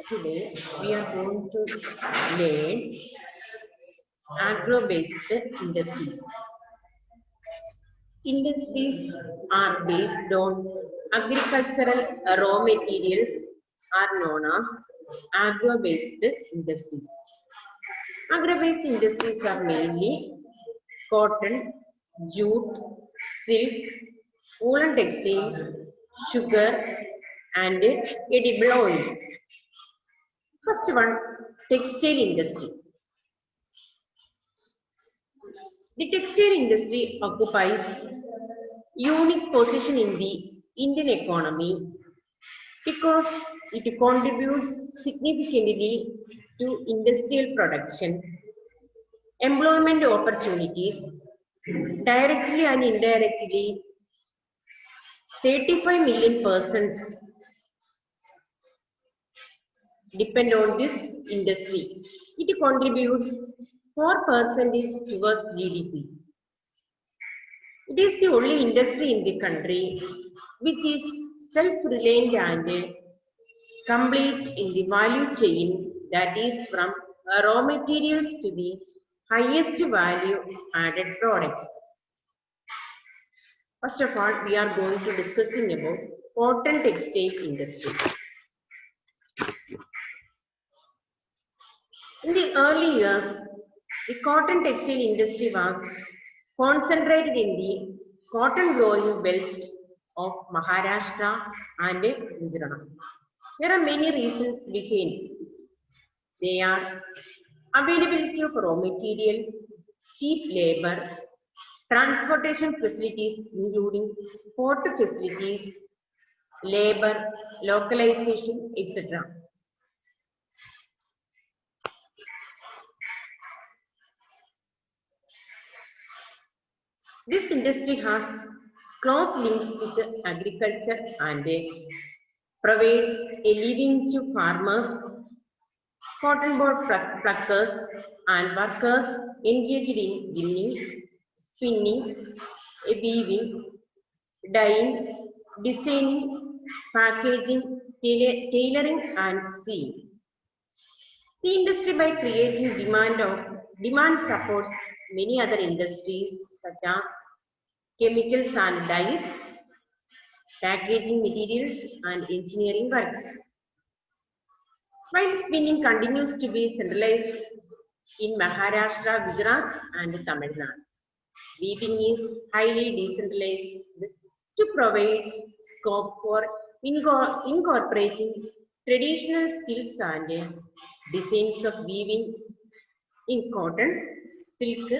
Today we are going to learn agro-based industries. Industries are based on agricultural raw materials are known as agro-based industries. Agro-based industries are mainly cotton, jute, silk, woolen textiles, sugar, and edible oils. First one, textile industries. The textile industry occupies unique position in the Indian economy because it contributes significantly to industrial production, employment opportunities, directly and indirectly 35 million persons depend on this industry. It contributes 4% towards GDP. It is the only industry in the country which is self-reliant and complete in the value chain, that is from raw materials to the highest value added products. First of all, we are going to discussing about cotton textile industry. In the early years, the cotton textile industry was concentrated in the cotton growing belt of Maharashtra and Gujarat. There are many reasons behind. They are availability of raw materials, cheap labor, transportation facilities including port facilities, labor, localization, etc. This industry has close links with agriculture and provides a living to farmers, cotton board pluckers, and workers engaged in ginning, spinning, weaving, dyeing, designing, packaging, tailoring, and sewing. The industry, by creating demand supports many other industries such as chemicals and dyes, packaging materials, and engineering works. While spinning continues to be centralized in Maharashtra, Gujarat, and Tamil Nadu, weaving is highly decentralized to provide scope for incorporating traditional skills and designs of weaving in cotton, silk,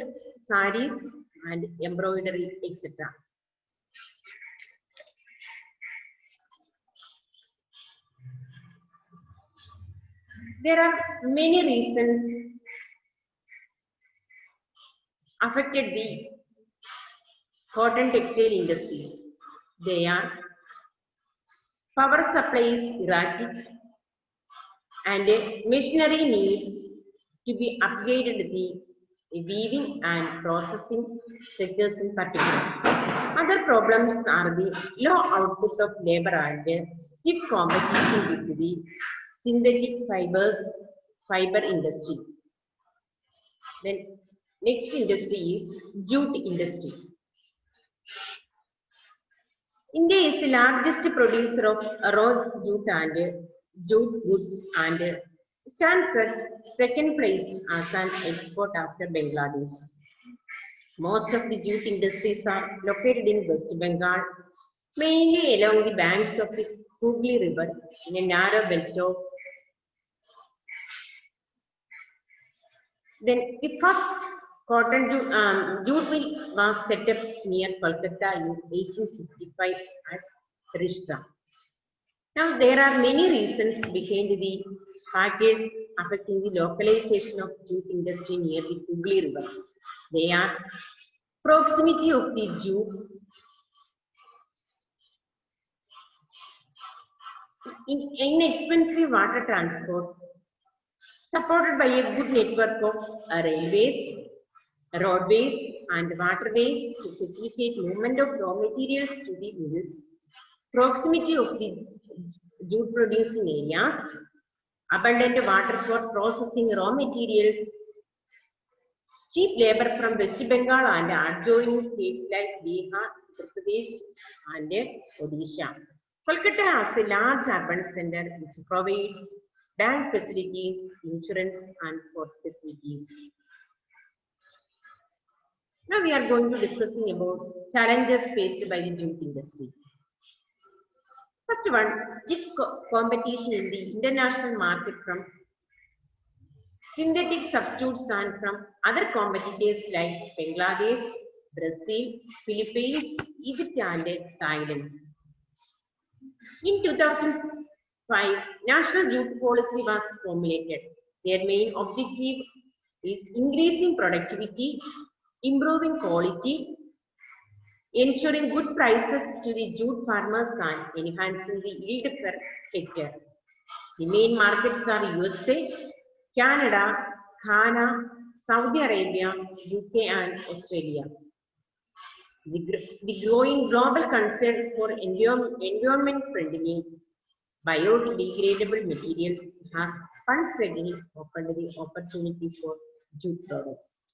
saris, and embroidery, etc. There are many reasons affected the cotton textile industries. They are power supply is erratic and machinery needs to be upgraded the weaving and processing sectors in particular. Other problems are the low output of labor and stiff competition with the synthetic fiber industry. Then next industry is jute industry. India is the largest producer of raw jute and jute goods and stands at second place as an export after Bangladesh. Most of the jute industries are located in West Bengal, mainly along the banks of the Hooghly River in a narrow belt of. Then the first cotton jute mill was set up near Kolkata in 1855 at Rishta. Now there are many reasons behind the factors affecting the localization of jute industry near the Hooghly River. They are proximity of the jute, inexpensive water transport, supported by a good network of railways, roadways, and waterways to facilitate movement of raw materials to the mills, proximity of the jute producing areas, abundant water for processing raw materials, cheap labor from West Bengal and adjoining states like Bihar, Uttar Pradesh and Odisha. Kolkata has a large urban center which provides bank facilities, insurance and port facilities. Now we are going to discussing about challenges faced by the jute industry. First one, stiff competition in the international market from synthetic substitutes and from other competitors like Bangladesh, Brazil, Philippines, Egypt and Thailand. In 2005, National Jute Policy was formulated. Their main objective is increasing productivity, improving quality, ensuring good prices to the jute farmers and enhancing the yield per hectare. The main markets are USA, Canada, Ghana, Saudi Arabia, UK and Australia. The growing global concern for environment-friendly, biodegradable materials has once again opened the opportunity for jute products.